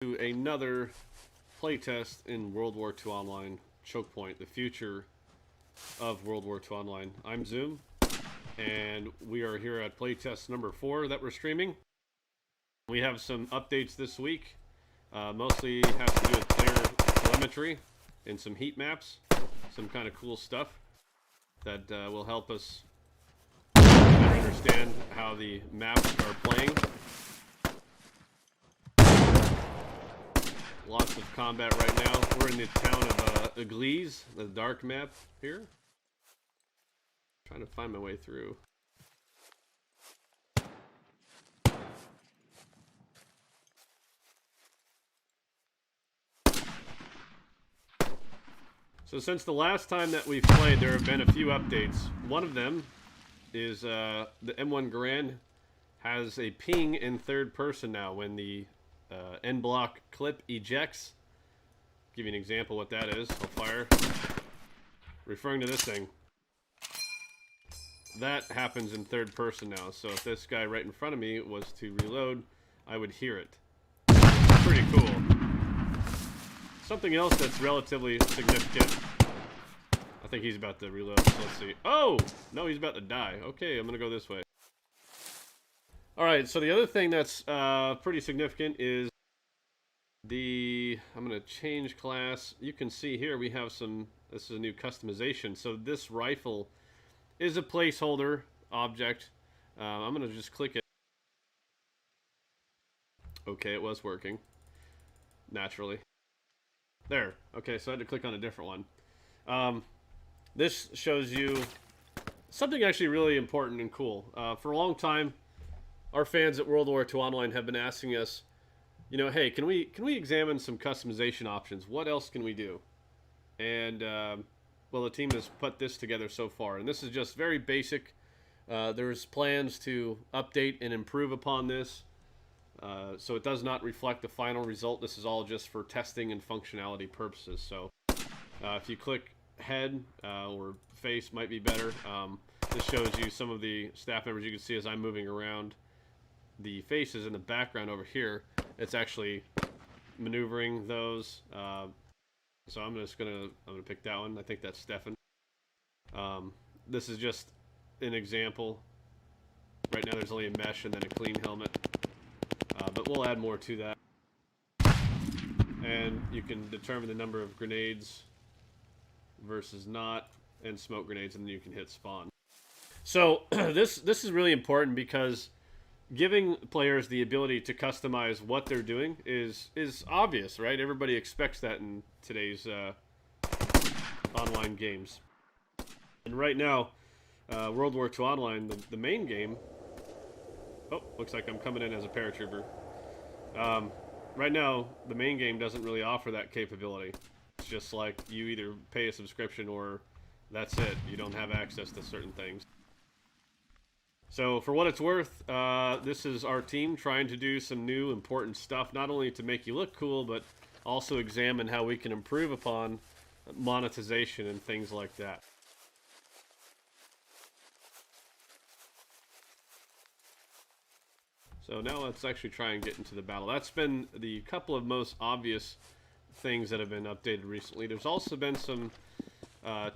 to another playtest in World War II Online Chokepoint, the future of World War II Online. I'm Zoom, and we are here at playtest number 4 that we're streaming. We have some updates this week, mostly has to do with player telemetry and some heat maps, some kind of cool stuff that will help us better understand how the maps are playing. Lots of combat right now. We're in the town of Église, the dark map here. Trying to find my way through. So since the last time that we've played, there have been a few updates. One of them is the M1 Garand has a ping in third person now when the end block clip ejects. Give you an example what that is. I'll fire. Referring to this thing. That happens in third person now. So if this guy right in front of me was to reload, I would hear it. Pretty cool. Something else that's relatively significant. I think he's about to reload. So let's see. Oh! No, he's about to die. Okay, I'm going to go this way. Alright, so the other thing that's pretty significant is I'm going to change class. You can see here we have this is a new customization. So this rifle is a placeholder object. I'm going to just click it. Okay, it was working. Naturally. There. Okay, so I had to click on a different one. This shows you something actually really important and cool. For a long time, our fans at World War II Online have been asking us, you know, hey, can we examine some customization options? What else can we do? And well, the team has put this together so far, and this is just very basic. There's plans to update and improve upon this, so it does not reflect the final result. This is all just for testing and functionality purposes. So if you click head or face might be better. This shows you some of the staff members. You can see as I'm moving around, the faces in the background over here. It's actually maneuvering those. So I'm gonna pick that one. I think that's Stefan. This is just an example. Right now there's only a mesh and then a clean helmet, but we'll add more to that. And you can determine the number of grenades versus not, and smoke grenades, and then you can hit spawn. So this is really important because giving players the ability to customize what they're doing is obvious, right? Everybody expects that in today's online games. And right now, World War II Online, the main game... Oh, looks like I'm coming in as a paratrooper. Right now, the main game doesn't really offer that capability. It's just like you either pay a subscription or that's it. You don't have access to certain things. So for what it's worth, this is our team trying to do some new important stuff, not only to make you look cool, but also examine how we can improve upon monetization and things like that. So now let's actually try and get into the battle. That's been the couple of most obvious things that have been updated recently. There's also been some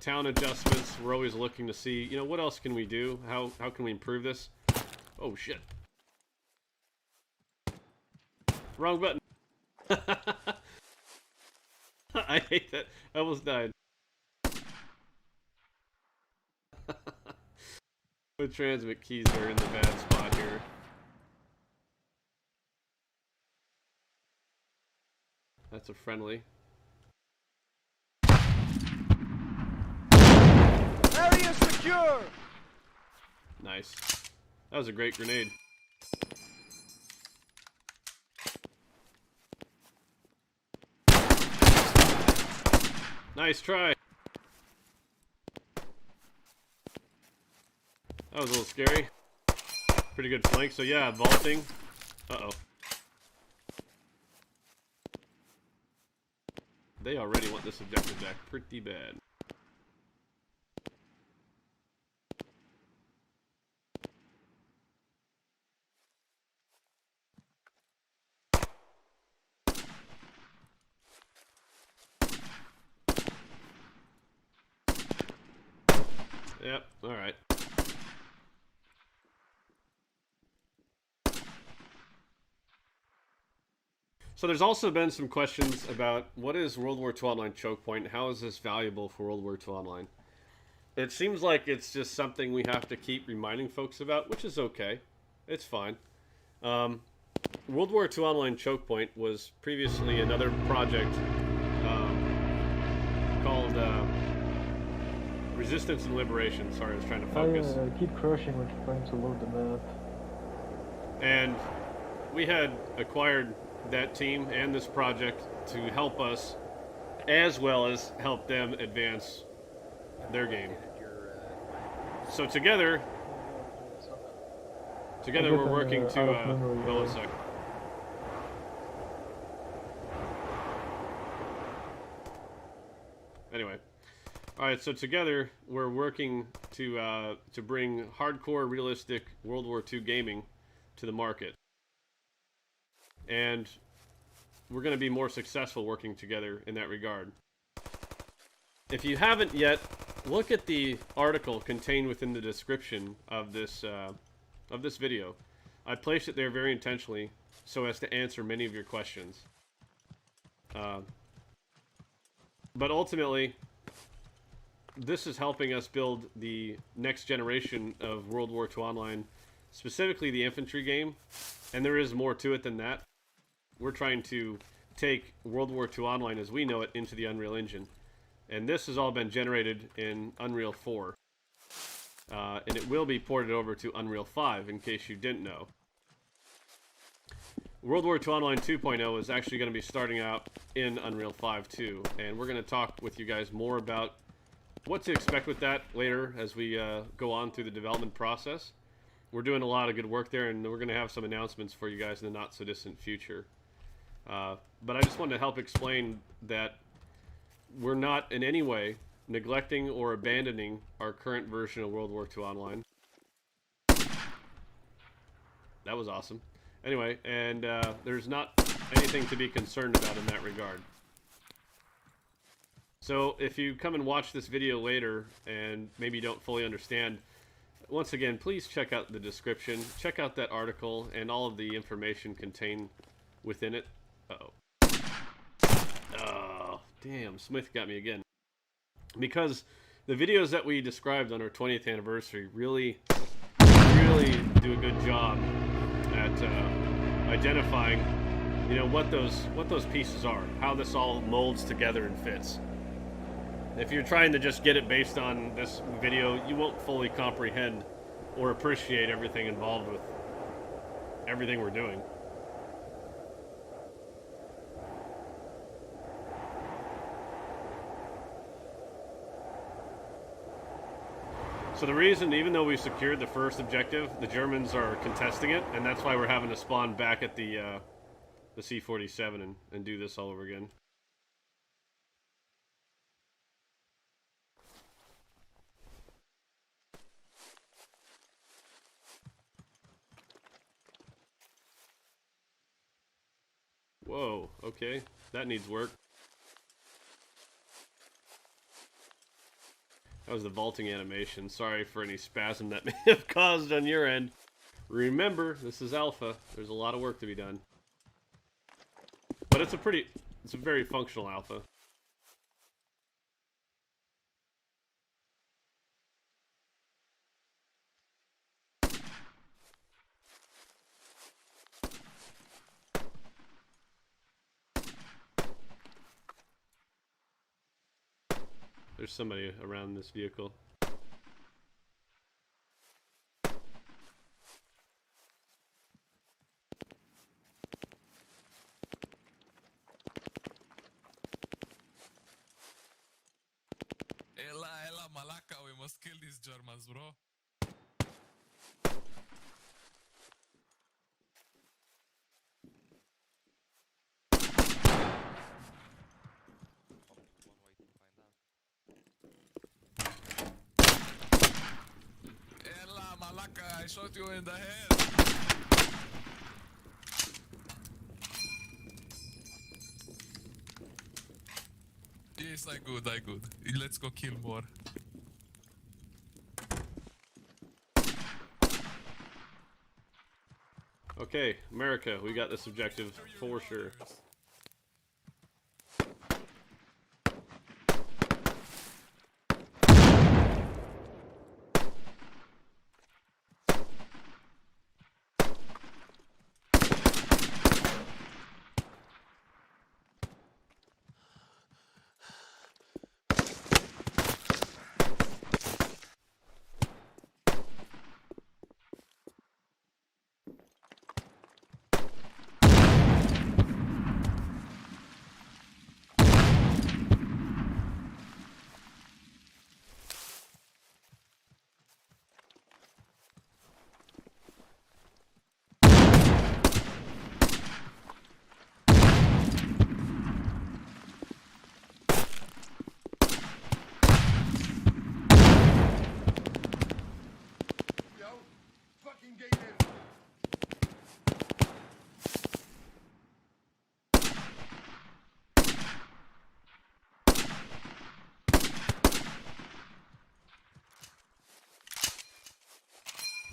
town adjustments. We're always looking to see, you know, what else can we do? How can we improve this? Oh, shit. Wrong button. I hate that. I almost died. The transmit keys are in the bad spot here. That's a friendly. Area secure! Nice. That was a great grenade. Nice try. That was a little scary. Pretty good flank. So yeah, vaulting. Uh-oh. They already want this objective back pretty bad. Yep, alright. So there's also been some questions about what is World War II Online Chokepoint? How is this valuable for World War II Online? It seems like it's just something we have to keep reminding folks about, which is okay. It's fine. World War II Online Chokepoint was previously another project called Resistance and Liberation. Sorry, I was trying to focus. Keep crushing when you're trying to load the map. And we had acquired that team and this project to help us, as well as help them advance their game. So together we're working to hold a sec. Anyway, all right. So together we're working to bring hardcore, realistic World War II gaming to the market, and we're going to be more successful working together in that regard. If you haven't yet, look at the article contained within the description of this video. I placed it there very intentionally so as to answer many of your questions. But ultimately, this is helping us build the next generation of World War II Online, specifically the infantry game, and there is more to it than that. We're trying to take World War II Online as we know it into the Unreal Engine. And this has all been generated in Unreal 4. And it will be ported over to Unreal 5, in case you didn't know. World War II Online 2.0 is actually going to be starting out in Unreal 5 too. And we're going to talk with you guys more about what to expect with that later as we go on through the development process. We're doing a lot of good work there, and we're going to have some announcements for you guys in the not-so-distant future. But I just wanted to help explain that we're not in any way neglecting or abandoning our current version of World War II Online. That was awesome. Anyway, and there's not anything to be concerned about in that regard. So if you come and watch this video later and maybe you don't fully understand, once again, please check out the description. Check out that article and all of the information contained within it. Uh-oh. Oh, damn, Smith got me again. Because the videos that we described on our 20th anniversary really do a good job at identifying, you know, what those pieces are, how this all molds together and fits. If you're trying to just get it based on this video, you won't fully comprehend or appreciate everything involved with everything we're doing. So the reason, even though we secured the first objective, the Germans are contesting it, and that's why we're having to spawn back at the C-47 and do this all over again. Whoa, okay, that needs work. That was the vaulting animation. Sorry for any spasm that may have caused on your end. Remember, this is alpha. There's a lot of work to be done. But it's a very functional alpha. There's somebody around this vehicle. Ella, Malaka, we must kill these Germans, bro. Ella, Malaka, I shot you in the head. Yes, I good. Let's go kill more. Okay, America, we got this objective for sure.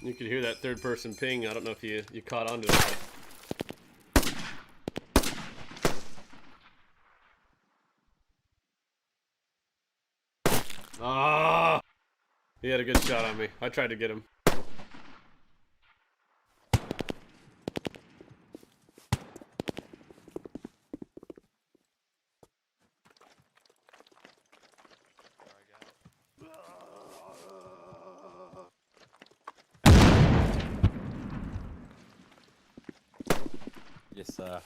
You could hear that third person ping. I don't know if you caught onto it. Ah! He had a good shot on me. I tried to get him. Yes, sir.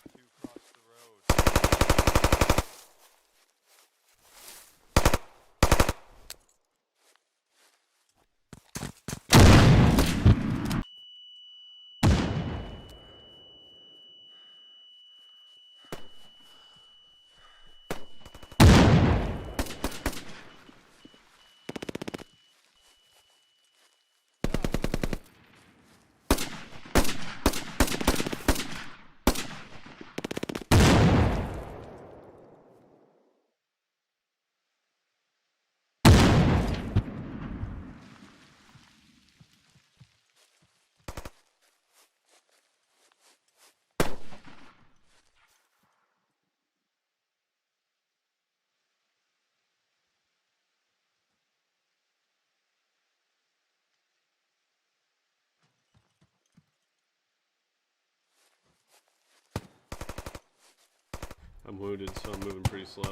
I'm wounded, so I'm moving pretty slow.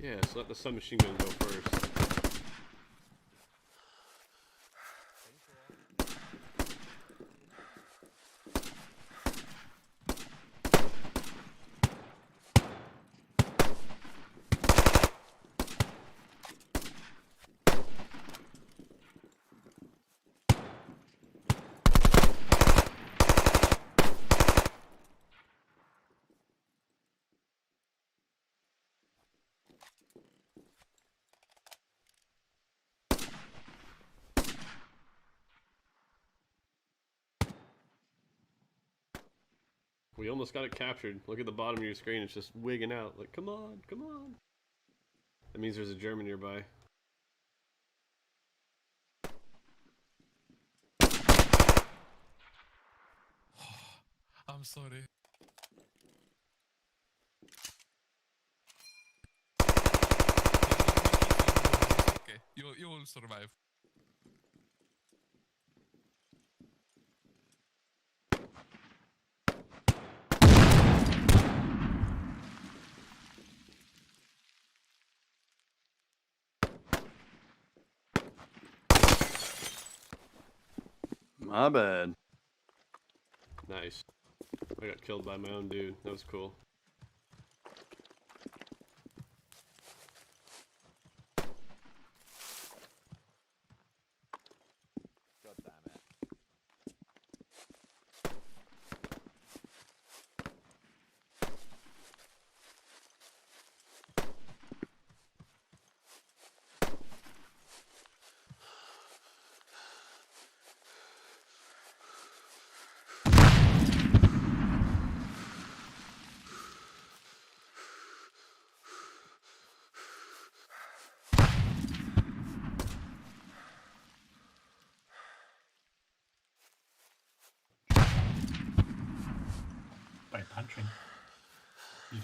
Yeah, so let the submachine gun go first. We almost got it captured. Look at the bottom of your screen, it's just wigging out. Like, come on, come on. That means there's a German nearby. I'm sorry. Okay, you will survive. My bad. Nice. I got killed by my own dude. That was cool.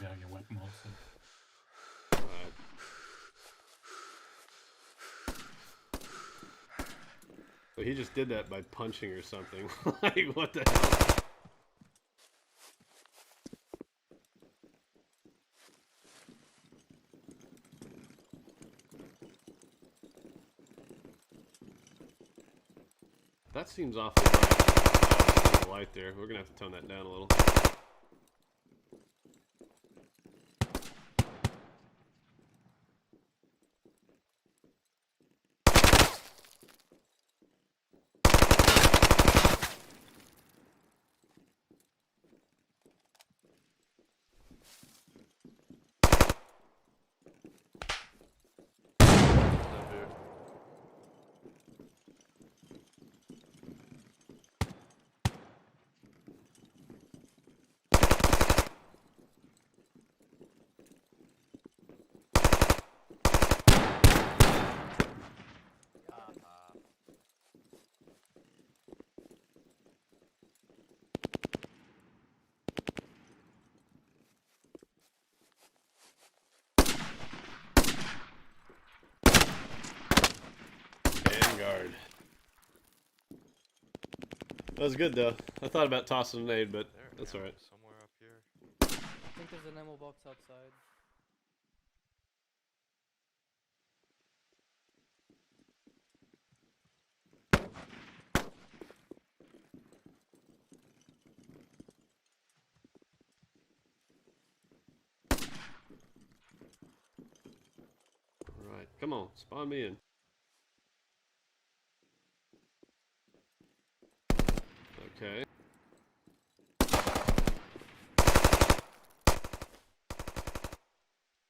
down your weapon holster. Alright. So he just did that by punching or something. Like, what the hell? That seems awfully bright. There's a light there. We're gonna have to tone that down a little. Vanguard. That was good though. I thought about tossing an nade, but that's alright. Somewhere up here. I think there's an ammo box outside. Alright, come on, spawn me in. Okay.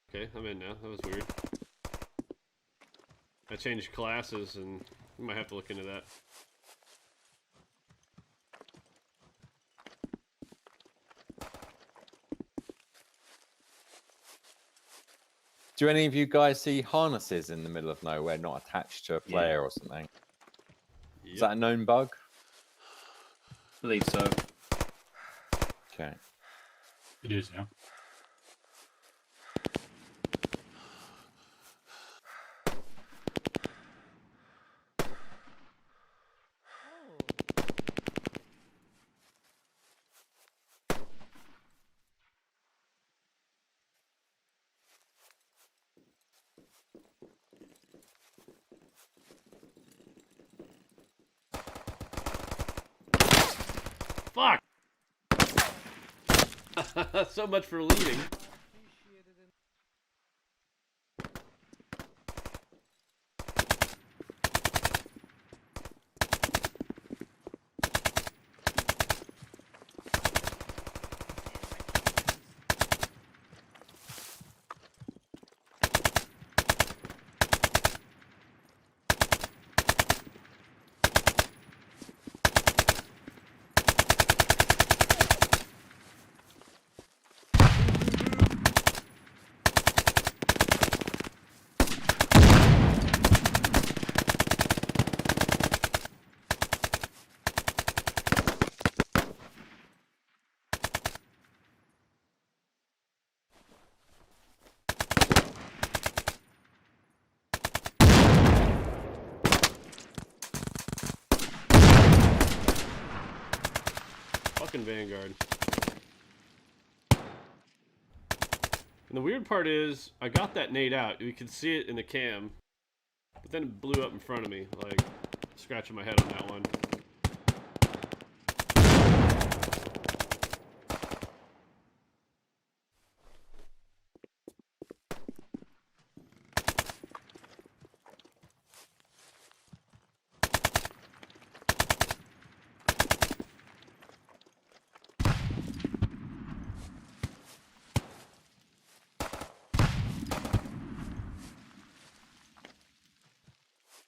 Okay, I'm in now. That was weird. I changed classes and we might have to look into that. Do any of you guys see harnesses in the middle of nowhere not attached to a player or something? Is that a known bug? Believe so. Okay. It is, yeah. Fuck! So much for leading. Fucking Vanguard. And the weird part is, I got that nade out. You could see it in the cam. But then it blew up in front of me. Like, scratching my head on that one.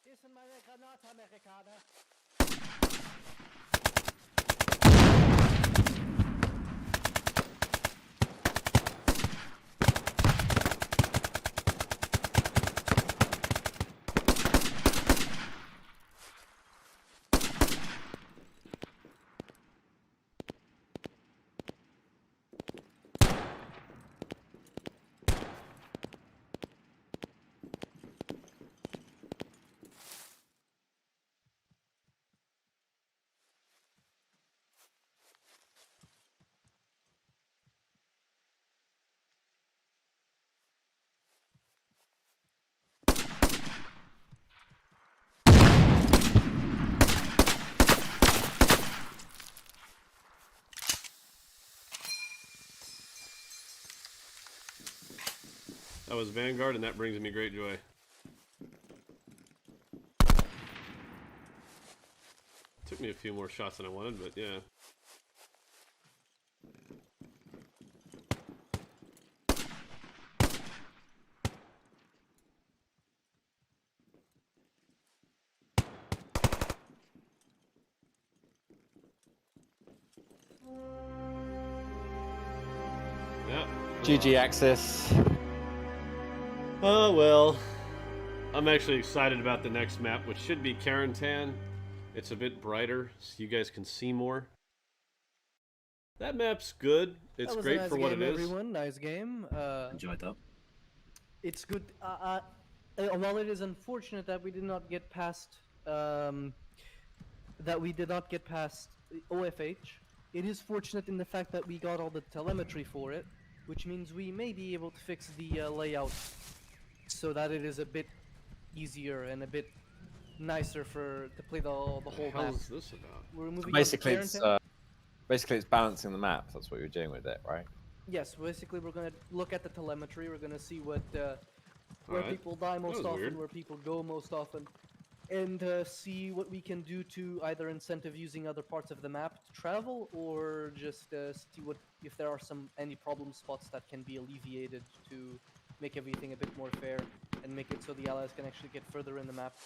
Hier sind meine Granatamerikaner. That was Vanguard, and that brings me great joy. Took me a few more shots than I wanted, but yeah. Yeah. GG Axis. Oh, well. I'm actually excited about the next map, which should be Carentan. It's a bit brighter, so you guys can see more. That map's good. It's That was great a nice for what game, it is. everyone. Nice game. Enjoyed that. It's good. While it is unfortunate that we did not get past OFH, it is fortunate in the fact that we got all the telemetry for it, which means we may be able to fix the layout so that it is a bit easier and a bit nicer to play the whole What the map. hell is this about? We're moving Basically, on to it's Carentan. basically it's balancing the map. That's what you're doing with it, right? Yes, basically we're gonna look at the telemetry. We're gonna see what where Alright. people die most was often, weird. where people go most often, and see what we can do to either incentive using other parts of the map to travel, or just see what if there are any problem spots that can be alleviated to make everything a bit more fair and make it so the allies can actually get further in the map.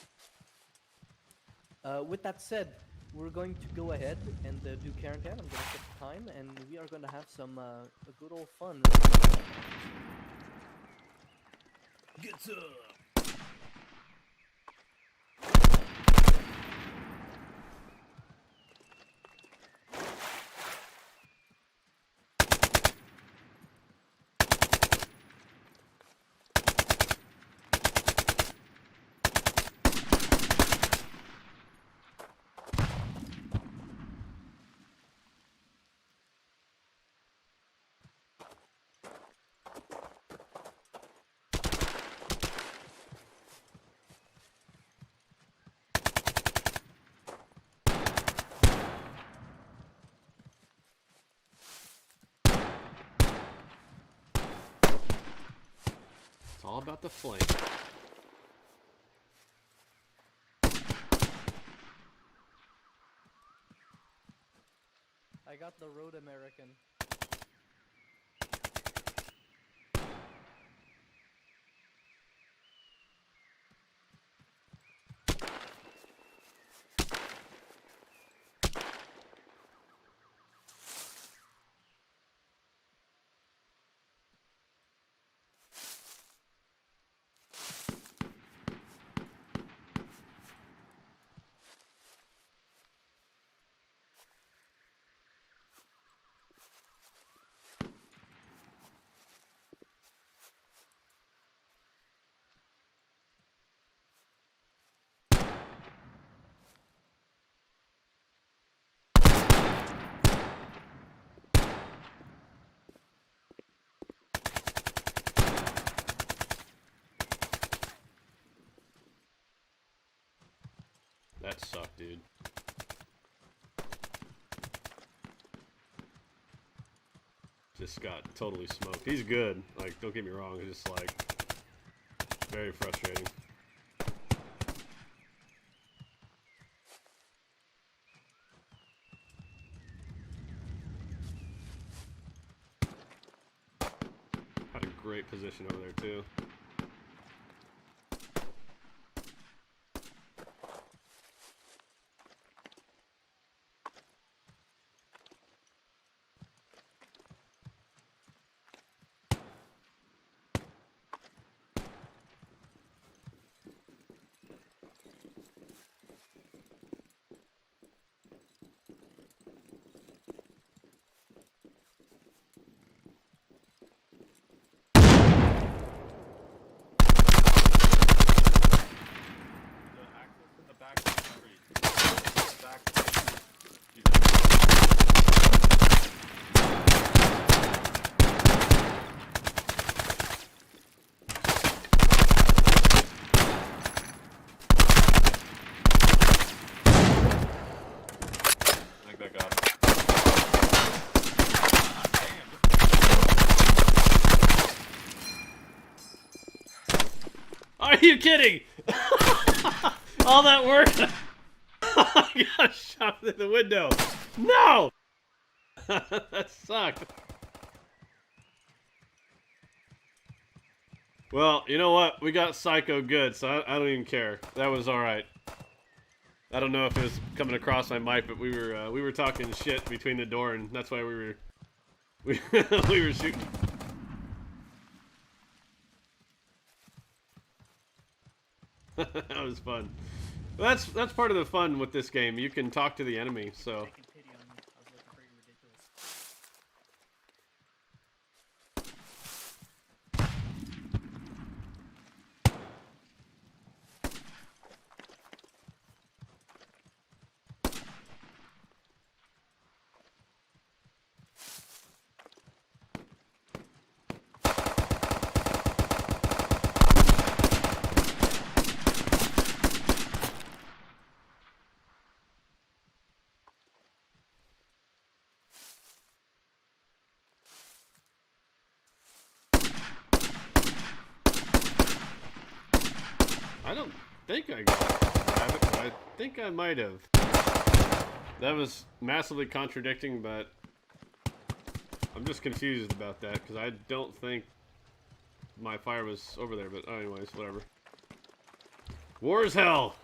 With that said, we're going to go ahead and do Carentan. I'm going to set the time, and we are going to have some a good old fun. Get up! It's all about the flame. I got the Road American. That sucked, dude. Just got totally smoked. He's good. Like, don't get me wrong. It's just like very frustrating. Had a great position over there too. Are you kidding? All that work. I got shot through the window. No! That sucked. Well, you know what? We got Psycho good, so I don't even care. That was alright. I don't know if it was coming across my mic, but we were talking shit between the door, and that's why we were shooting. That was fun. Well, that's part of the fun with this game. You can talk to the enemy, so. I don't think I got it, but I think I might have. That was massively contradicting, but I'm just confused about that because I don't think my fire was over there. But anyways, whatever. War is hell.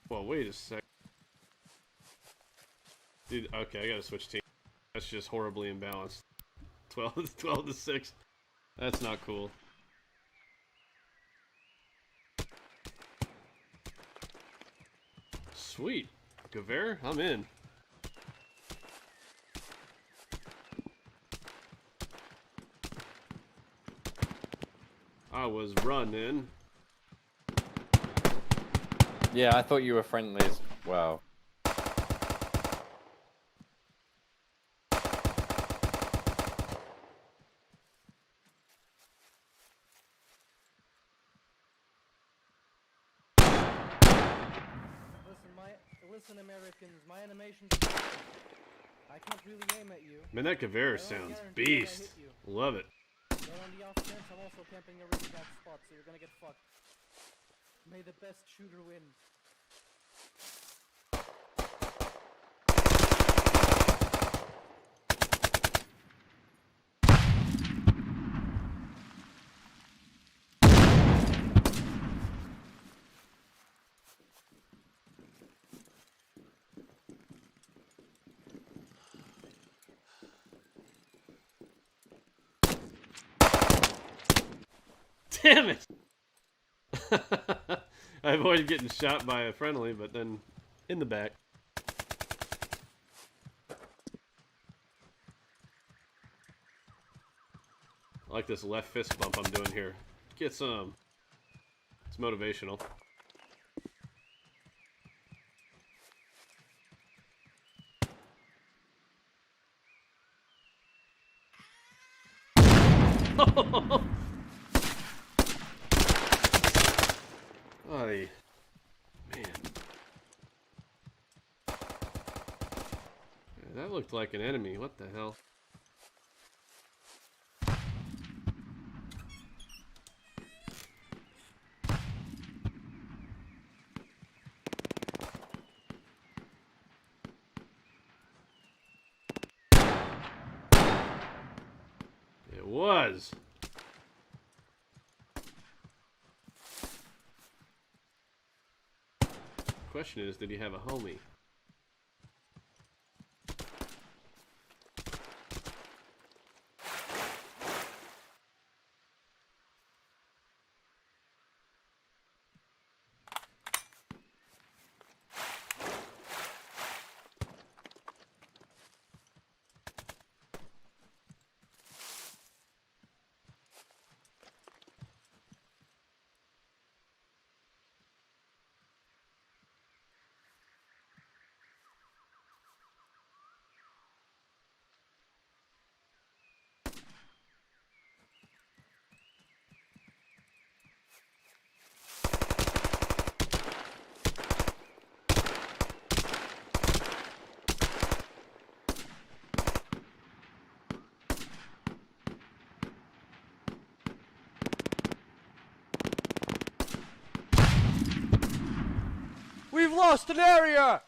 Well, wait a sec. Dude, okay, I gotta switch team. That's just horribly imbalanced. 12 to 6. That's not cool. Sweet. Gewehr? I'm in. I was running. Yeah, I thought you were friendly as well. Listen, Americans, my animations. I can't really aim at you. Man, that Gewehr sounds beast. Love it. But on the off chance, I'm also camping a really bad spot, so you're gonna get fucked. May the best shooter win. Damn it! I avoided getting shot by a friendly, but then in the back. I like this left fist bump I'm doing here. Get some. It's motivational. Oy. Man. That looked like an enemy. What the hell? It was. Question is, did he have a homie? lost an area!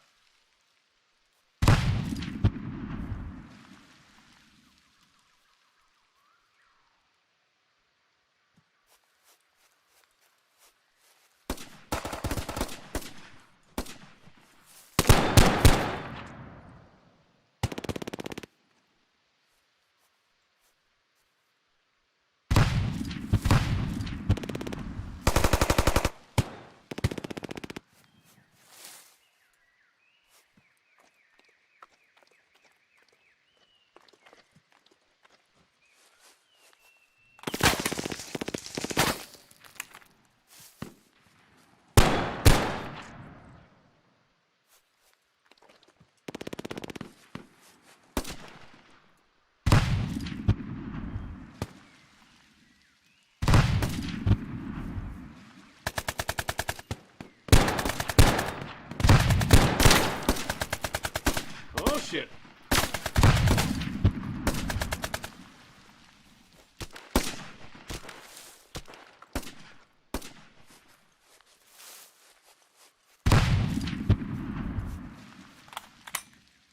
Oh shit.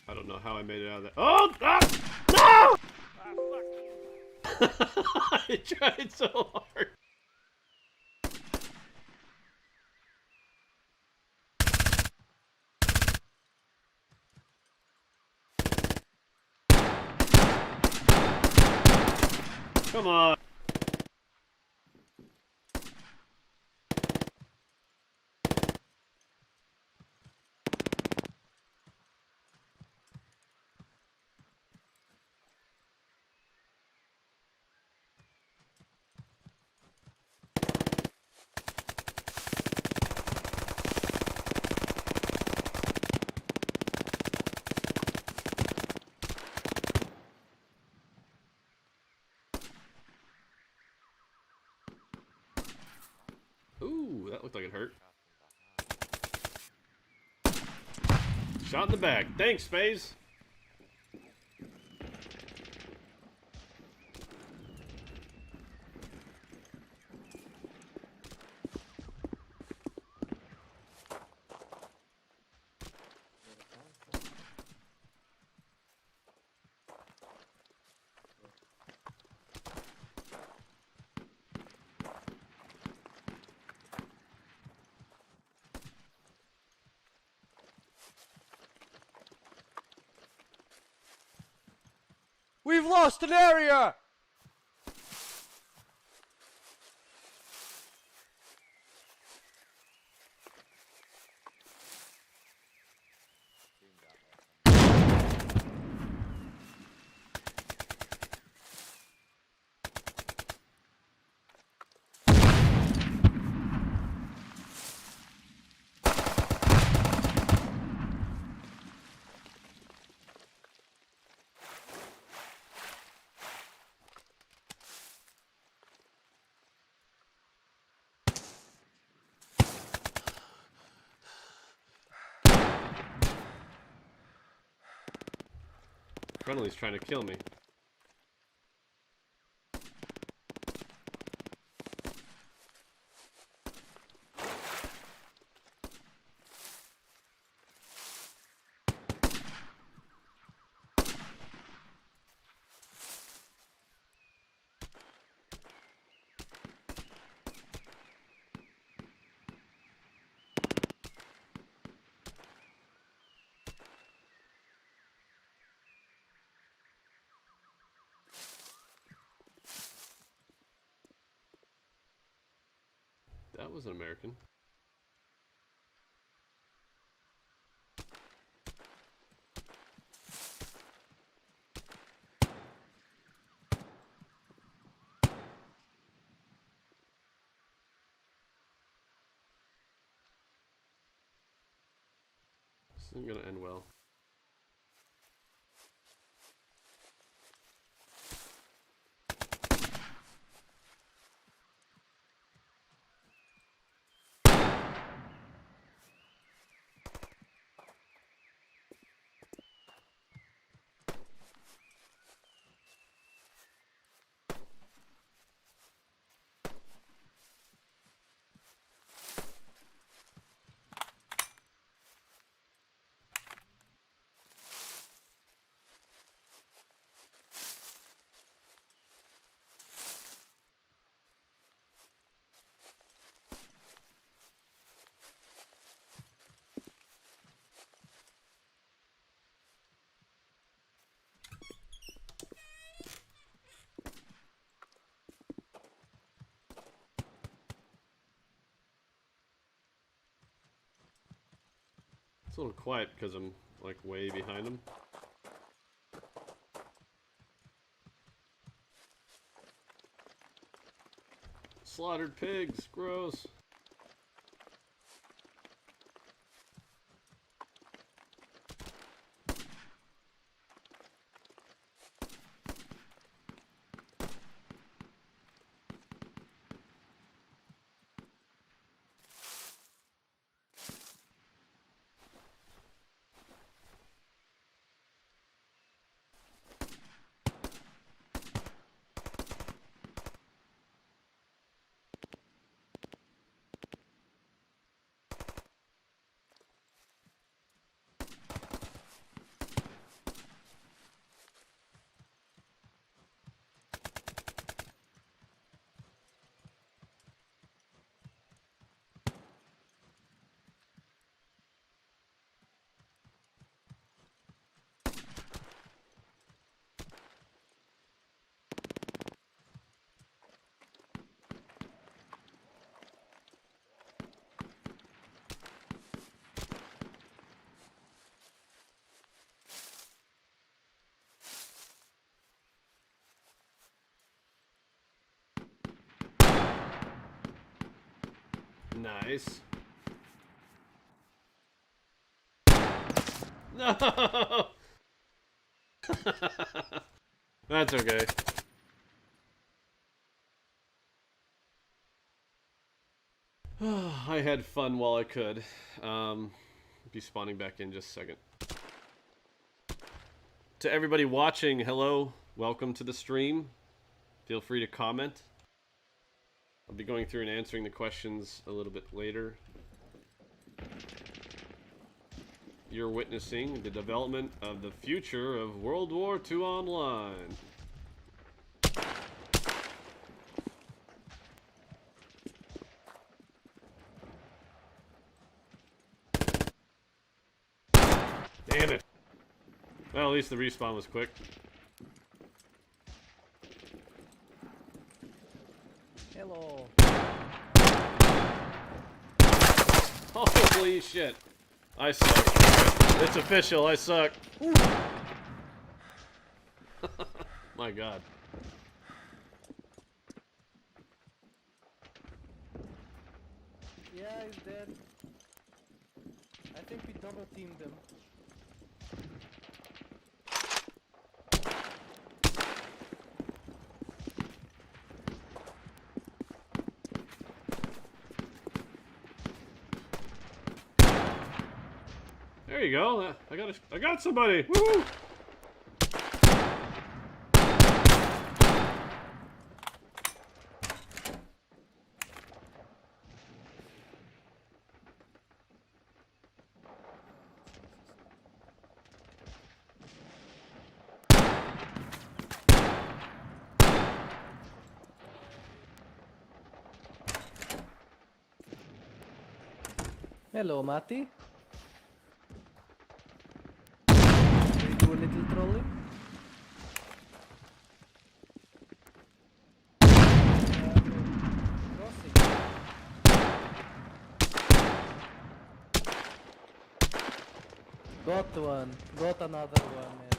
I don't know how I made it out of that. Oh! Ah! No! I tried so hard. Come on. Ooh, that looked like it hurt. Shot in the back. Thanks, Spaze. We've lost an area! Friendly's trying to kill me. That was an American. This isn't gonna end well. It's a little quiet because I'm like way behind him. Slaughtered pigs, gross. Nice. No! That's okay. I had fun while I could. Be spawning back in just a second. To everybody watching, hello. Welcome to the stream. Feel free to comment. I'll be going through and answering the questions a little bit later. You're witnessing the development of the future of World War II Online. Damn it. Well, at least the respawn was quick. Hello. Holy shit. I suck. It's official, I suck. My god. Yeah, he's dead. I think we double teamed him. There you go. I got somebody. Woo! Hello, Mati. Can we do a little trolling? Crossing. Got one. Got another one, man.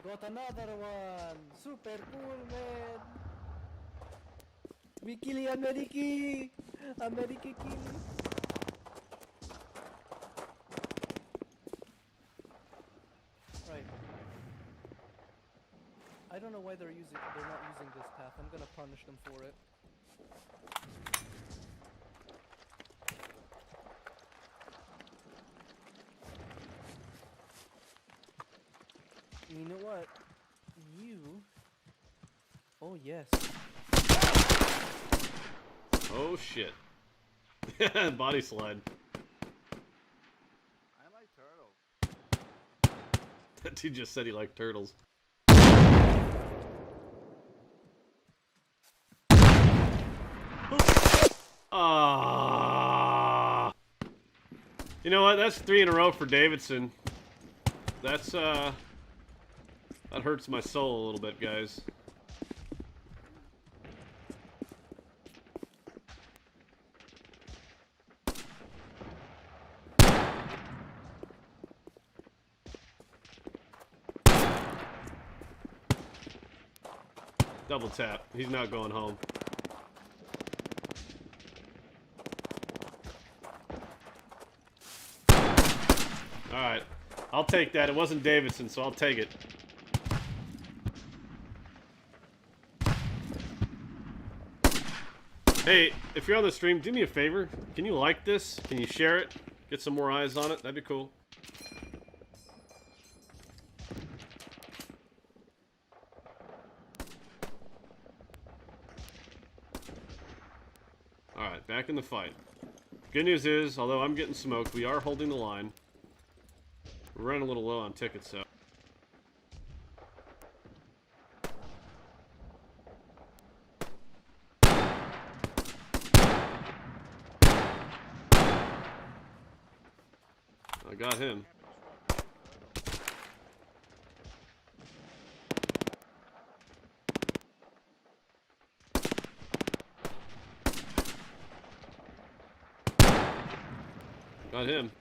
Got another one. Super cool, man. We kill Ameriki. Ameriki kill. Right. I don't know why they're not using this path. I'm gonna punish them for it. You know what? You... Oh yes. Oh shit. Body slide. I like turtles. That dude just said he liked turtles. Ah. You know what? That's 3 in a row for Davidson. That's that hurts my soul a little bit, guys. Double tap. He's not going home. Alright. I'll take that. It wasn't Davidson, so I'll take it. Hey, if you're on the stream, do me a favor. Can you like this? Can you share it? Get some more eyes on it? That'd be cool. Alright, back in the fight. Good news is, although I'm getting smoked, we are holding the line. We're running a little low on tickets, so. I got him. Got him.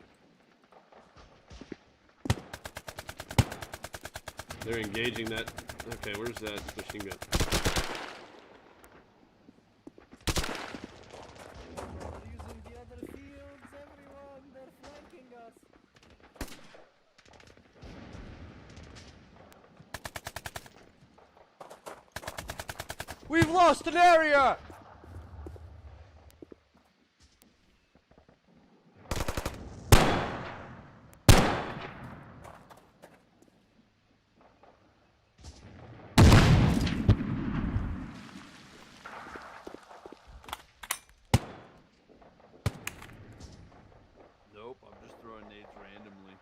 They're engaging that. Okay, where's that machine gun? Using the other fields, everyone, they're flanking us. We've lost an area! Nope, I'm just throwing nades randomly.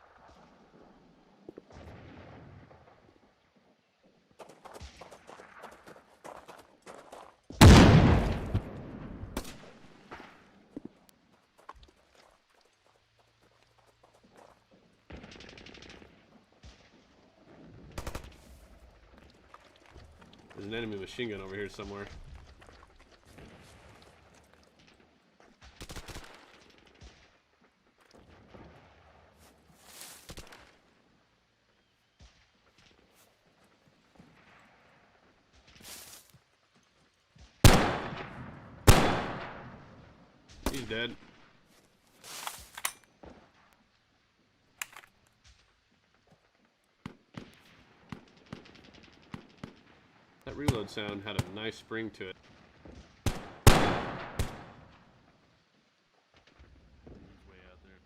There's an enemy machine gun over here somewhere. He's dead. That reload sound had a nice spring to it. He's way out there.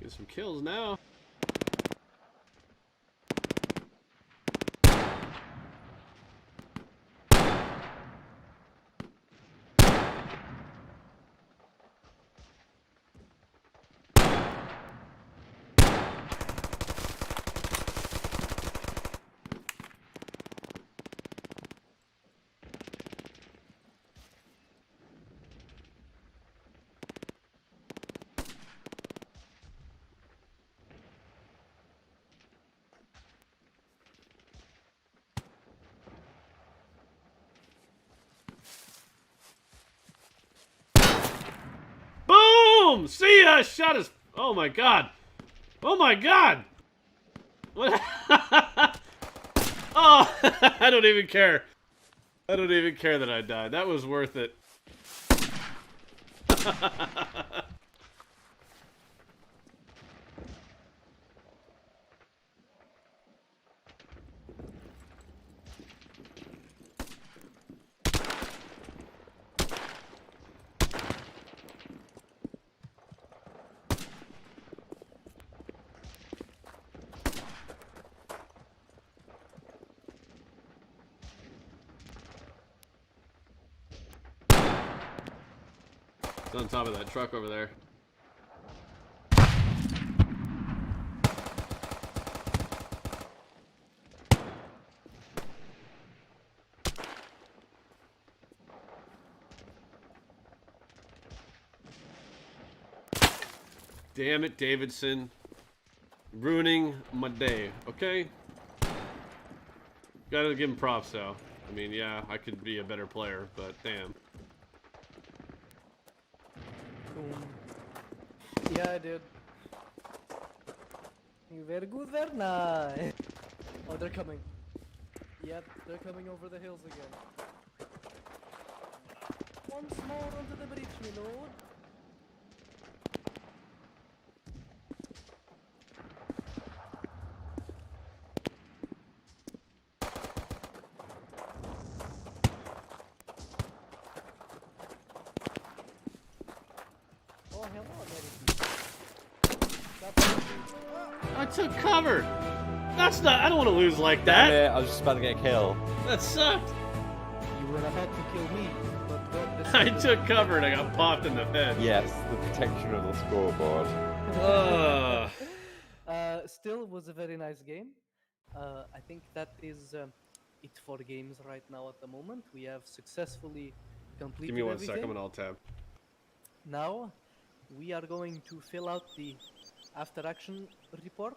Get some kills now. Boom! See ya! Shot his. Oh my god! Oh my god! What? Oh! I don't even care. I don't even care that I died. That was worth it. It's on top of that truck over there. Damn it, Davidson. Ruining my day, okay? Gotta give him props, though. I mean, yeah, I could be a better player, but damn. Boom. Yeah, I did. You very good there, nah. Oh, they're coming. Yep, they're coming over the hills again. Once more onto the bridge, my lord. Oh, hello, American. I took cover! That's not. I don't want to lose like Damn that. it, I was just about to get a kill. That sucked. You were about to kill me, but God I decided- took cover and I got popped in the head. Yes, the protection of the scoreboard. Ugh. Still, it was a very nice game. I think that is it for games right now at the moment. We have successfully completed Give me one everything. sec. I'm gonna alt tab. Now, we are going to fill out the after action report.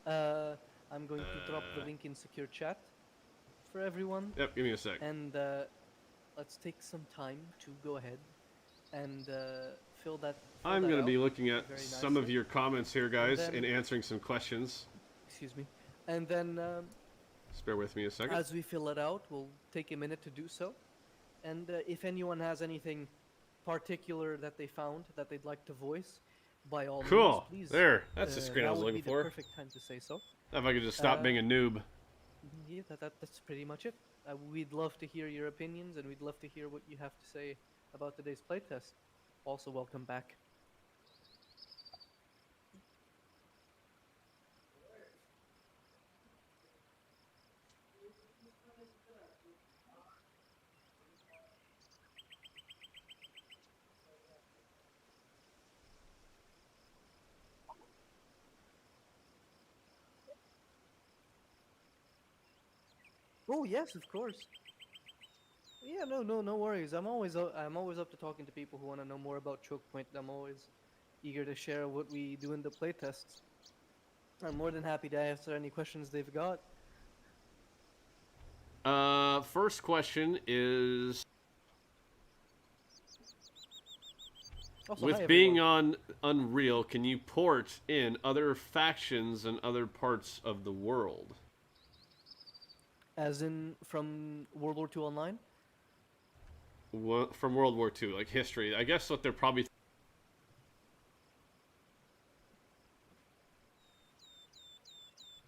I'm going to drop the link in secure chat for everyone. Yep. Give me a sec. And let's take some time to go ahead and fill that. I'm going gonna to be looking at very some of nicely. your comments here, guys, then- and answering some questions. Excuse me. And then, Just bear with me a second. as we fill it out, we'll take a minute to do so. And if anyone has anything particular that they found that they'd like to voice, by all Cool. means, please. There. That's the screen I now was would looking be for. the perfect time to say so. If I could just stop being a noob. Yeah, that's pretty much it. We'd love to hear your opinions, and we'd love to hear what you have to say about today's playtest. Also, welcome back. Oh yes, of course. Yeah, no worries. I'm always up to talking to people who want to know more about Chokepoint. I'm always eager to share what we do in the playtests. I'm more than happy to answer any questions they've got. First question is, Also, with hi, being everyone. on Unreal, can you port in other factions and other parts of the world? As in from World War II Online. From World War II, like history. I guess what they're probably...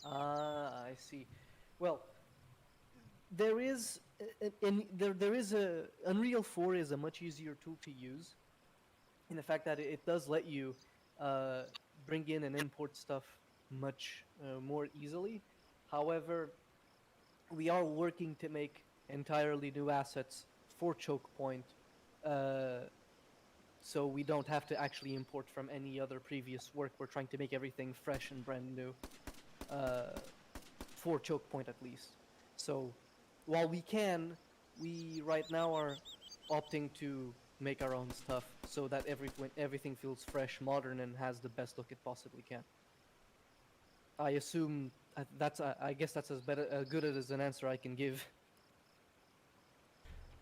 Ah, I see. Well, there is a Unreal 4 is a much easier tool to use, in the fact that it does let you bring in and import stuff much more easily. However, we are working to make entirely new assets for Chokepoint, so we don't have to actually import from any other previous work. We're trying to make everything fresh and brand new. For Chokepoint at least. So while we can, we right now are opting to make our own stuff so that everything feels fresh, modern, and has the best look it possibly can. I assume I guess that's as good as an answer I can give.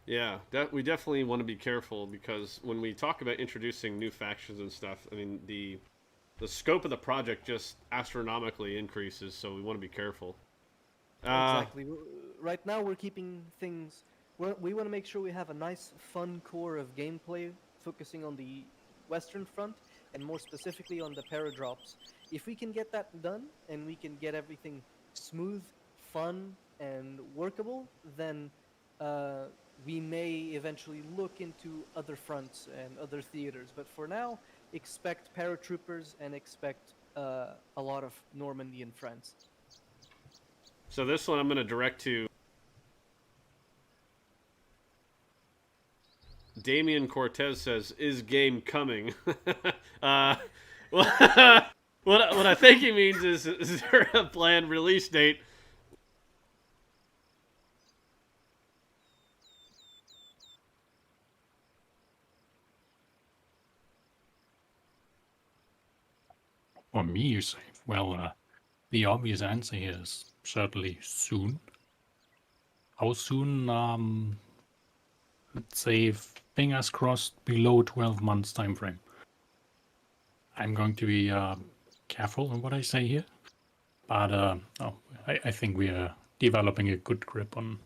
Yeah, we definitely want to be careful, because when we talk about introducing new factions and stuff, I mean, the scope of the project just astronomically increases, so we want to be careful. Exactly. Right now we're keeping things... We want to make sure we have a nice, fun core of gameplay, focusing on the Western Front, and more specifically on the paradrops. If we can get that done, and we can get everything smooth, fun, and workable, then we may eventually look into other fronts and other theaters. But for now, expect paratroopers and expect a lot of Normandy and France. So this one I'm going to direct to Damian Cortez. Says, "Is game coming?" What I think he means is there a planned release date? For me, you say. Well, the obvious answer here is certainly soon. How soon? Let's say, fingers crossed, below 12 months time frame. I'm going to be careful in what I say here, but I think we are developing a good grip on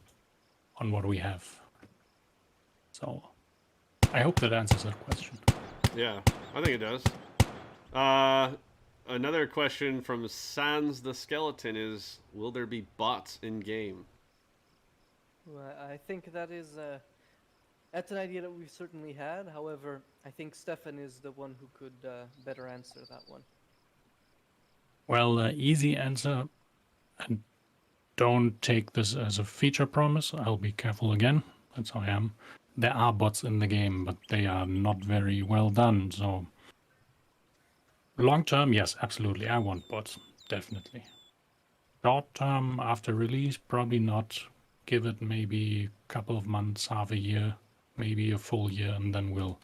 what we have. So I hope that answers that question. Yeah, I think it does. Another question from Sans the Skeleton is, will there be bots in game? Well, I think that is that's an idea that we've certainly had. However, I think Stefan is the one who could better answer that one. Well, easy answer, and don't take this as a feature promise. I'll be careful again. That's how I am. There are bots in the game, but they are not very well done. So long term, yes, absolutely. I want bots, definitely. Short term, after release, probably not. Give it maybe a couple of months, half a year, maybe a full year, and then we'll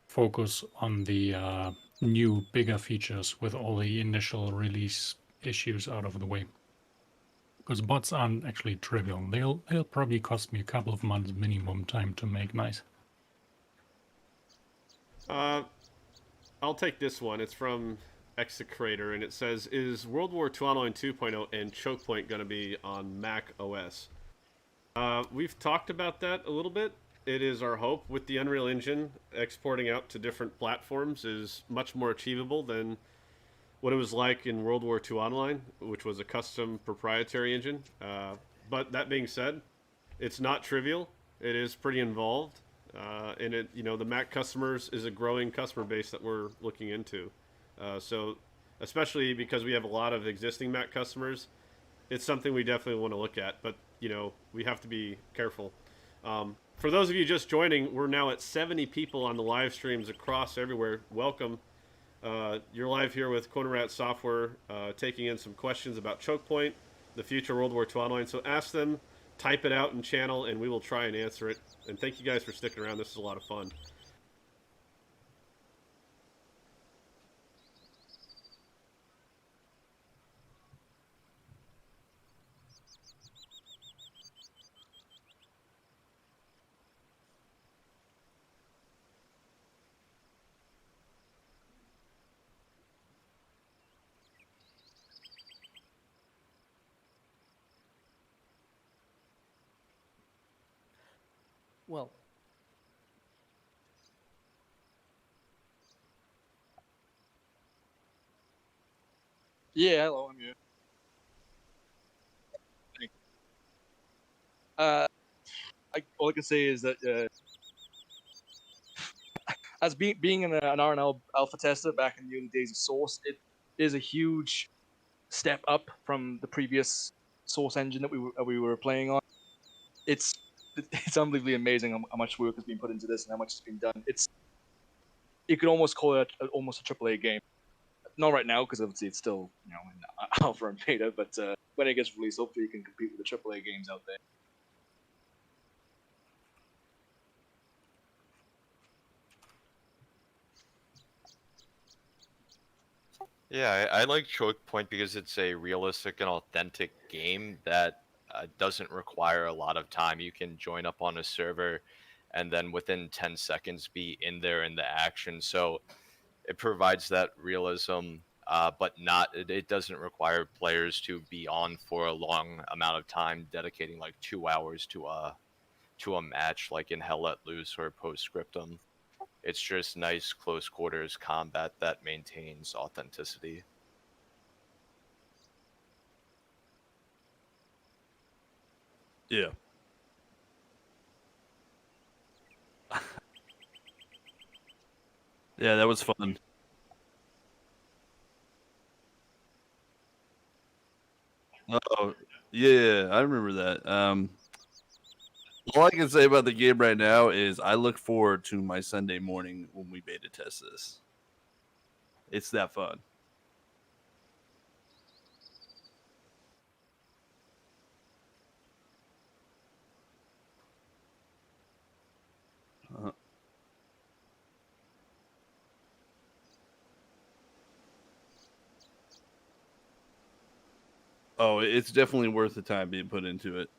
focus on the new, bigger features with all the initial release issues out of the way. Because bots aren't actually trivial. They'll probably cost me a couple of months minimum time to make nice. I'll take this one. It's from Execrator, and it says, is World War II Online 2.0 and Chokepoint going to be on Mac OS? We've talked about that a little bit. It is our hope with the Unreal Engine exporting out to different platforms is much more achievable than what it was like in World War II Online, which was a custom proprietary engine. But that being said, it's not trivial. It is pretty involved. And it, the Mac customers is a growing customer base that we're looking into. So especially because we have a lot of existing Mac customers, it's something we definitely want to look at. But, we have to be careful. For those of you just joining, we're now at 70 people on the live streams across everywhere. Welcome. You're live here with Cornerat Software, taking in some questions about Chokepoint, the future World War II Online. So ask them, type it out in channel, and we will try and answer it. And thank you guys for sticking around. This is a lot of fun. Well, Yeah, hello, I'm here. All I can say is that as being an RNL alpha tester back in the early days of Source, it is a huge step up from the previous Source engine that we were playing on. It's unbelievably amazing how much work has been put into this and how much has been done. You could almost call it almost a AAA game. Not right now, because obviously it's still in alpha and beta, but when it gets released, hopefully you can compete with the AAA games out there. Yeah, I like Choke Point because it's a realistic and authentic game that doesn't require a lot of time. You can join up on a server and then within 10 seconds be in there in the action. So it provides that realism, but it doesn't require players to be on for a long amount of time, dedicating like 2 hours to a match like in Hell Let Loose or Postscriptum. It's just nice close quarters combat that maintains authenticity. Yeah. Yeah, that was fun. Oh, yeah, I remember that. All I can say about the game right now is I look forward to my Sunday morning when we beta test this. It's that fun. Oh, it's definitely worth the time being put into it.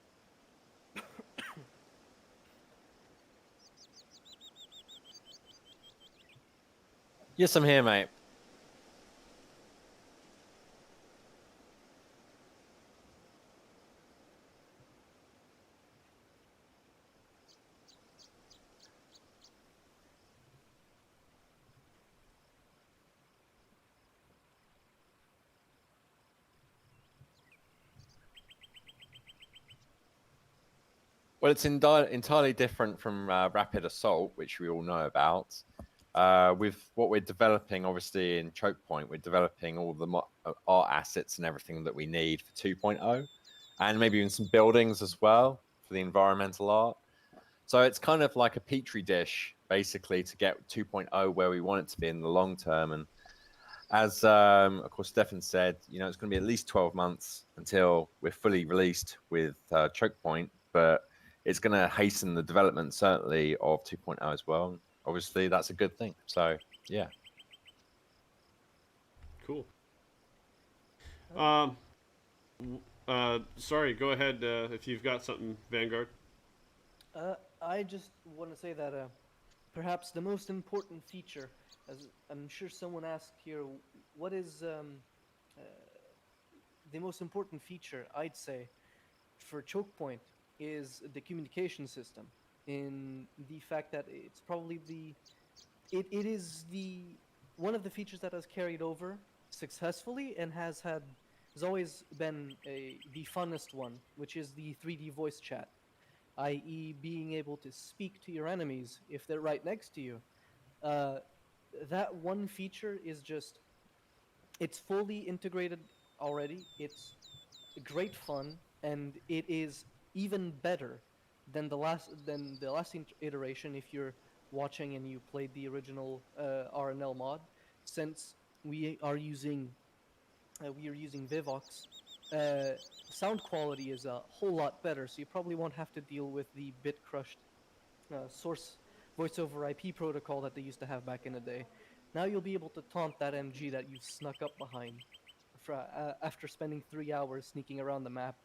Yes, I'm here, mate. Well, it's entirely different from Rapid Assault, which we all know about. With what we're developing, obviously, in Chokepoint, we're developing all the art assets and everything that we need for 2.0, and maybe even some buildings as well for the environmental art. So it's kind of like a petri dish, basically, to get 2.0 where we want it to be in the long term. And as, of course, Stefan said, it's going to be at least 12 months until we're fully released with Chokepoint, but it's going to hasten the development, certainly, of 2.0 as well. Obviously, that's a good thing. So, yeah. Cool. Sorry, go ahead if you've got something, Vanguard. I just want to say that perhaps the most important feature, as I'm sure someone asked here, what is the most important feature, I'd say, for Chokepoint is the communication system. In the fact that it's probably it is the one of the features that has carried over successfully and has always been the funnest one, which is the 3D voice chat, i.e., being able to speak to your enemies if they're right next to you. Uh, that one feature is just it's fully integrated already. It's great fun, and it is even better than the last iteration. If you're watching and you played the original RNL mod, since we are using Vivox, sound quality is a whole lot better. So you probably won't have to deal with the bit crushed source voice over IP protocol that they used to have back in the day. Now you'll be able to taunt that MG that you've snuck up behind after spending 3 hours sneaking around the map.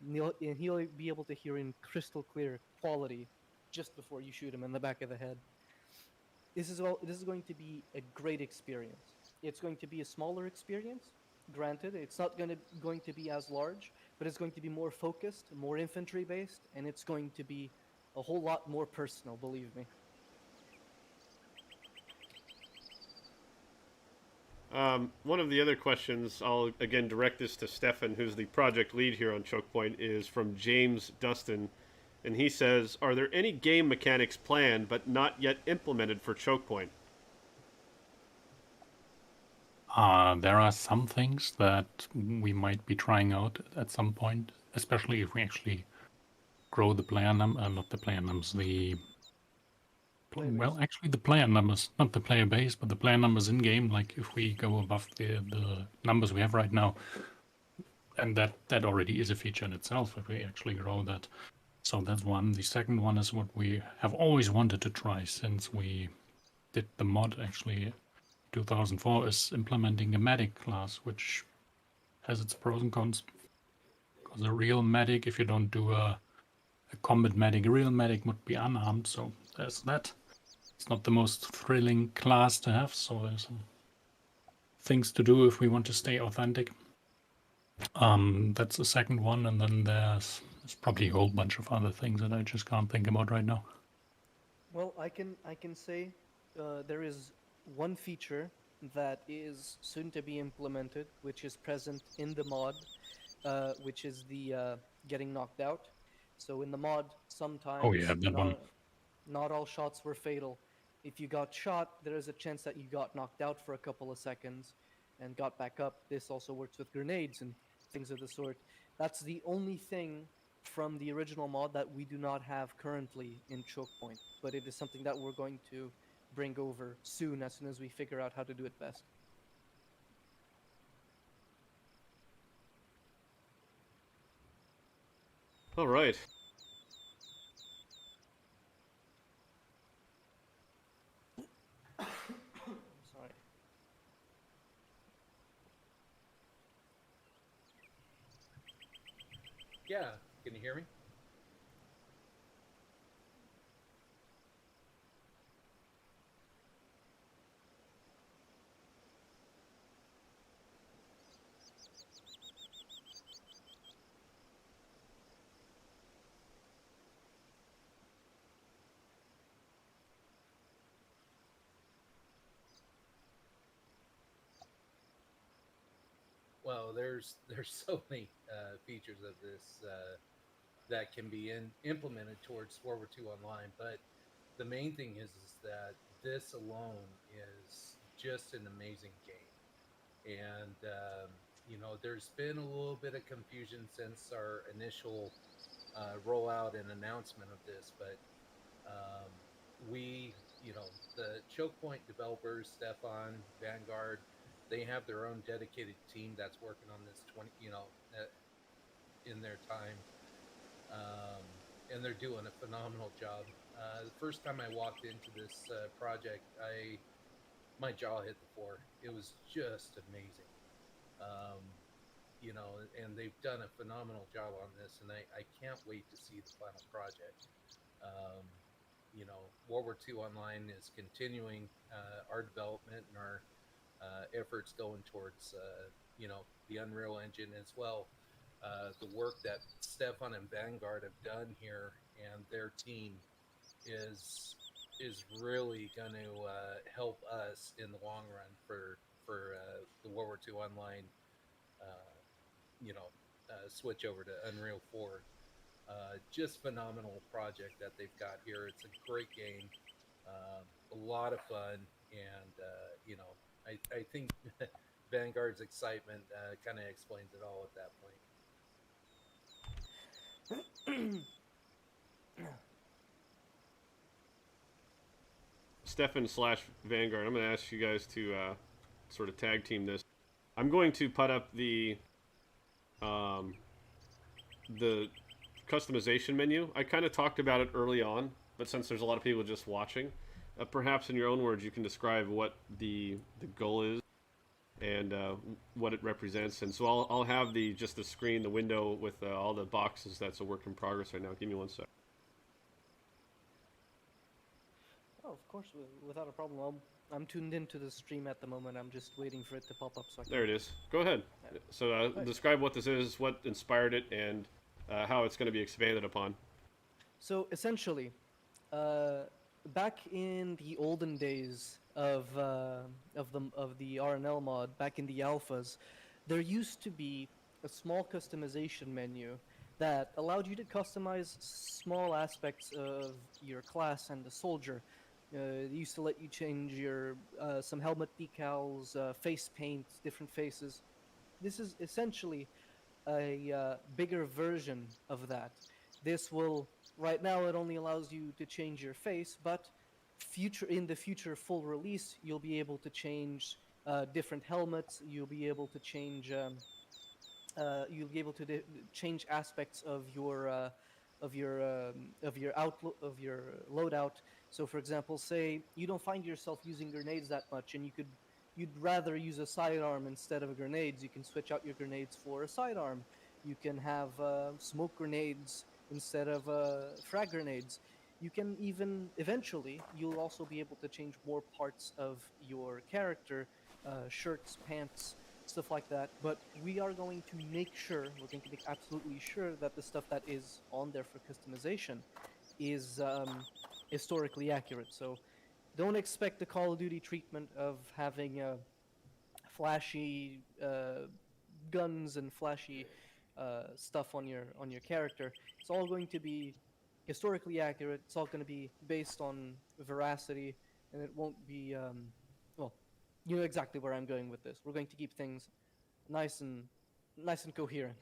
And he'll be able to hear in crystal clear quality just before you shoot him in the back of the head. This is going to be a great experience. It's going to be a smaller experience. Granted, it's not going to be as large, but it's going to be more focused, more infantry based, and it's going to be a whole lot more personal, believe me. One of the other questions, I'll again direct this to Stefan, who's the project lead here on Chokepoint, is from James Dustin. And he says, are there any game mechanics planned but not yet implemented for Chokepoint? There are some things that we might be trying out at some point, especially if we actually grow the player number, not the player numbers, well, actually the player numbers, not the player base, but the player numbers in game. Like if we go above the numbers we have right now, and that already is a feature in itself if we actually grow that. So that's one. The second one is what we have always wanted to try since we did the mod actually 2004 is implementing a medic class, which has its pros and cons. Because a real medic, if you don't do a combat medic, a real medic would be unarmed, so there's that. It's not the most thrilling class to have, so there's some things to do if we want to stay authentic. That's the second one, and then there's probably a whole bunch of other things that I just can't think about right now. Well, I can say there is one feature that is soon to be implemented, which is present in the mod, which is the getting knocked out. So in the mod, sometimes Oh yeah, that one. not all shots were fatal. If you got shot, there is a chance that you got knocked out for a couple of seconds and got back up. This also works with grenades and things of the sort. That's the only thing from the original mod that we do not have currently in Chokepoint, but it is something that we're going to bring over soon as we figure out how to do it best. All right. Sorry. Yeah, can you hear me? Well, there's so many features of this that can be implemented towards World War II Online, but the main thing is that this alone is just an amazing game. And there's been a little bit of confusion since our initial rollout and announcement of this, but um, we, the Chokepoint developers, Stefan, Vanguard, they have their own dedicated team that's working on this in their time, um, and they're doing a phenomenal job. The first time I walked into this project, my jaw hit the floor. It was just amazing. Um, and they've done a phenomenal job on this, and I can't wait to see the final project. Um, World War II Online is continuing our development and our efforts going towards, the Unreal Engine as well. The work that Stefan and Vanguard have done here and their team is really going to help us in the long run for the World War II Online, uh, switch over to Unreal 4. Just phenomenal project that they've got here. It's a great game, a lot of fun, and I think Vanguard's excitement kind of explains it all at that point. Stefan slash Vanguard, I'm going to ask you guys to sort of tag team this. I'm going to put up the customization menu. I kind of talked about it early on, but since there's a lot of people just watching, perhaps in your own words you can describe what the goal is and what it represents. And so I'll have the screen, the window with all the boxes. That's a work in progress right now. Give me one sec. Oh, of course, without a problem. I'm tuned into the stream at the moment. I'm just waiting for it to pop up. So I can... There it is. Go ahead. So describe what this is, what inspired it, and how it's going to be expanded upon. So essentially, back in the olden days of the RNL mod, back in the alphas, there used to be a small customization menu that allowed you to customize small aspects of your class and the soldier. It used to let you change your some helmet decals, face paint, different faces. This is essentially a bigger version of that. This will right now it only allows you to change your face, but in the future full release you'll be able to change different helmets. You'll be able to change aspects of your of your loadout. So, for example, say you don't find yourself using grenades that much, and you'd rather use a sidearm instead of grenades. You can switch out your grenades for a sidearm. You can have smoke grenades instead of frag grenades. You can even eventually you'll also be able to change more parts of your character, shirts, pants, stuff like that. But we're going to make absolutely sure that the stuff that is on there for customization is historically accurate. So don't expect the Call of Duty treatment of having flashy guns and flashy stuff on your character. It's all going to be historically accurate. It's all going to be based on veracity, and it won't be well. You know exactly where I'm going with this. We're going to keep things nice and coherent.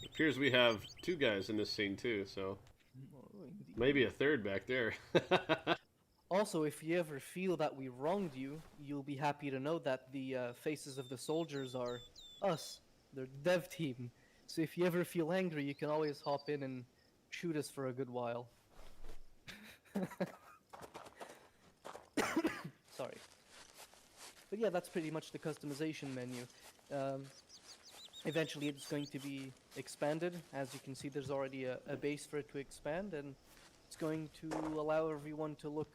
It appears we have two guys in this scene too, so maybe a third back there. Also, if you ever feel that we wronged you, you'll be happy to know that the faces of the soldiers are us. They're the dev team. So if you ever feel angry, you can always hop in and shoot us for a good while. Sorry. But yeah, that's pretty much the customization menu. eventually it's going to be expanded. As you can see, there's already a base for it to expand, and it's going to allow everyone to look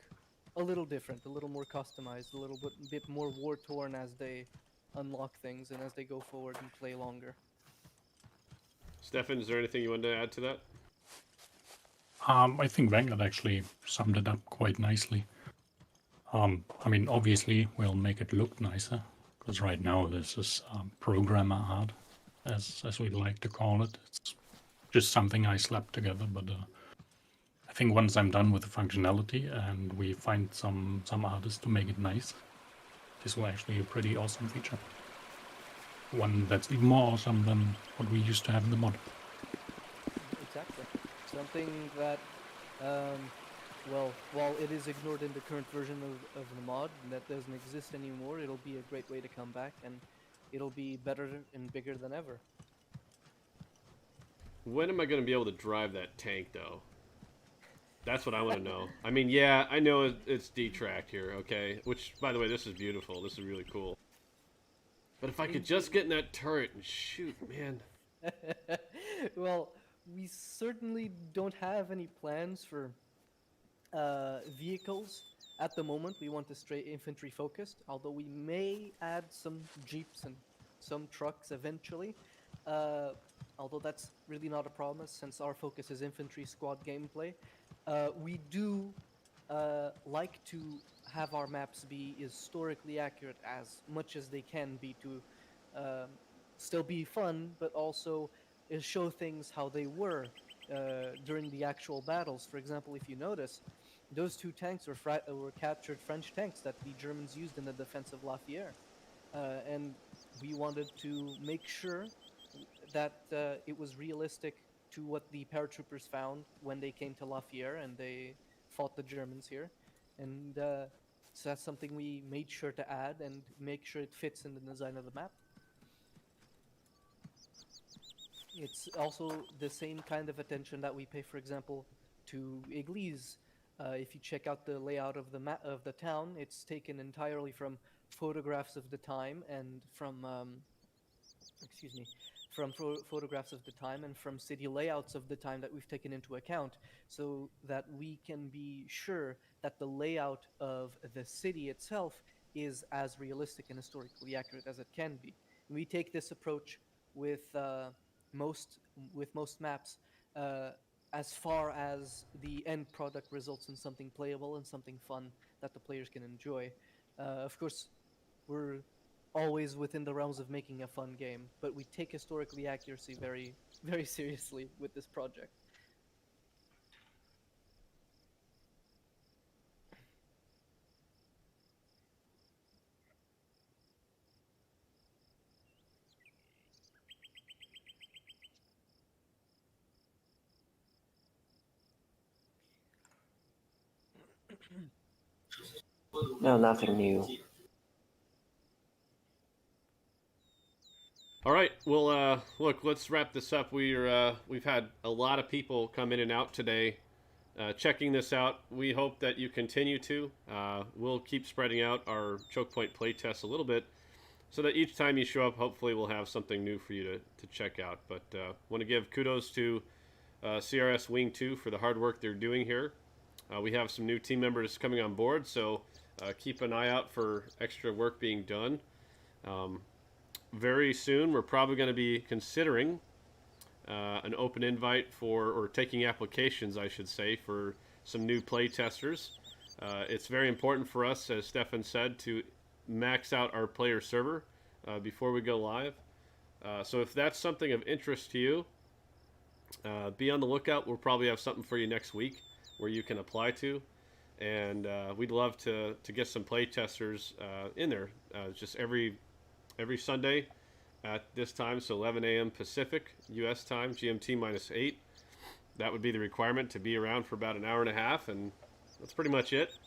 a little different, a little more customized, a little bit more war-torn as they unlock things and as they go forward and play longer. Stefan, is there anything you wanted to add to that? I think Vanguard actually summed it up quite nicely. I mean, obviously, we'll make it look nicer, because right now this is programmer art, as we like to call it. It's just something I slapped together, but I think once I'm done with the functionality and we find some artists to make it nice, this will actually be a pretty awesome feature. One that's even more awesome than what we used to have in the mod. Exactly. Something that, well, while it is ignored in the current version of the mod, and that doesn't exist anymore, it'll be a great way to come back, and it'll be better and bigger than ever. When am I going to be able to drive that tank, though? That's what I want to know. I mean, yeah, I know it's D-tracked here, okay? Which, by the way, this is beautiful. This is really cool. But if I could just get in that turret and shoot, man. Well, we certainly don't have any plans for vehicles at the moment. We want to stay infantry focused, although we may add some jeeps and some trucks eventually. Although that's really not a promise since our focus is infantry squad gameplay. We do like to have our maps be historically accurate as much as they can be to still be fun, but also show things how they were during the actual battles. For example, if you notice, those two tanks were captured French tanks that the Germans used in the defense of Lafayette. And we wanted to make sure that it was realistic to what the paratroopers found when they came to Lafayette and they fought the Germans here. And so that's something we made sure to add and make sure it fits in the design of the map. It's also the same kind of attention that we pay, for example, to Église. If you check out the layout of the town, it's taken entirely from photographs of the time and from photographs of the time and from city layouts of the time that we've taken into account, so that we can be sure that the layout of the city itself is as realistic and historically accurate as it can be. And we take this approach with most maps, as far as the end product results in something playable and something fun that the players can enjoy. Of course, we're always within the realms of making a fun game, but we take historically accuracy very, very seriously with this project. No, nothing new. All right, well, look, let's wrap this up. We've had a lot of people come in and out today, checking this out. We hope that you continue to. We'll keep spreading out our Chokepoint playtests a little bit, so that each time you show up, hopefully we'll have something new for you to check out. But want to give kudos to CRS Wing 2 for the hard work they're doing here. We have some new team members coming on board, so keep an eye out for extra work being done. Very soon, we're probably going to be considering an open invite or taking applications, I should say, for some new play testers. It's very important for us, as Stefan said, to max out our player server before we go live. So if that's something of interest to you, be on the lookout. We'll probably have something for you next week where you can apply to. And we'd love to get some play testers in there. Just every Sunday at this time, so 11 a.m. Pacific, U.S. time, GMT -8. That would be the requirement to be around for about an hour and a half, and that's pretty much it.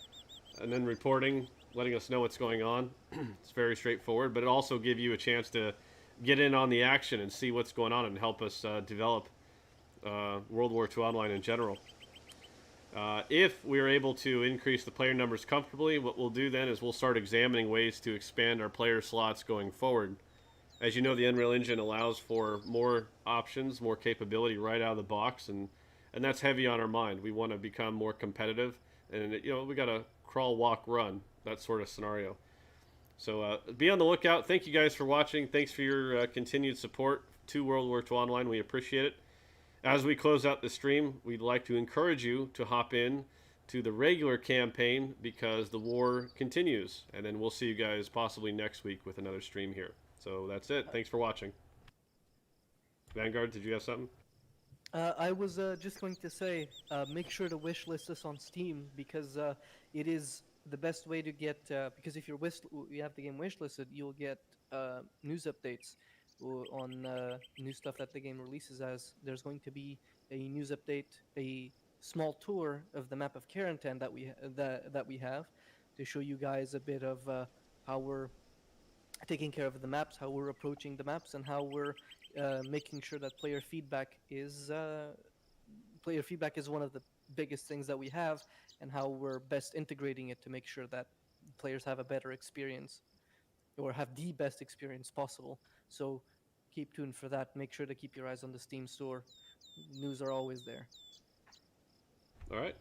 And then reporting, letting us know what's going on. It's very straightforward, but it also gives you a chance to get in on the action and see what's going on and help us develop World War II Online in general. If we are able to increase the player numbers comfortably, what we'll do then is we'll start examining ways to expand our player slots going forward. As you know, the Unreal Engine allows for more options, more capability right out of the box, and that's heavy on our mind. We want to become more competitive, and we got to crawl, walk, run, that sort of scenario. So be on the lookout. Thank you guys for watching. Thanks for your continued support to World War II Online. We appreciate it. As we close out the stream, we'd like to encourage you to hop in to the regular campaign because the war continues. And then we'll see you guys possibly next week with another stream here. So that's it. Thanks for watching. Vanguard, did you have something? I was just going to say, make sure to wishlist us on Steam because it is the best way to get. Because if you have the game wishlisted, you'll get news updates on new stuff that the game releases. As there's going to be a news update, a small tour of the map of Carentan that we have to show you guys a bit of how we're taking care of the maps, how we're approaching the maps, and how we're making sure that player feedback is one of the biggest things that we have, and how we're best integrating it to make sure that players have a better experience or have the best experience possible. So keep tuned for that. Make sure to keep your eyes on the Steam store. News are always there. All right.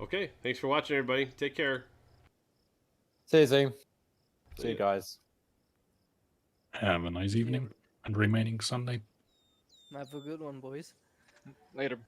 Okay. Thanks for watching, everybody. Take care. See you soon. See you guys. Have a nice evening and remaining Sunday. Have a good one, boys. Later.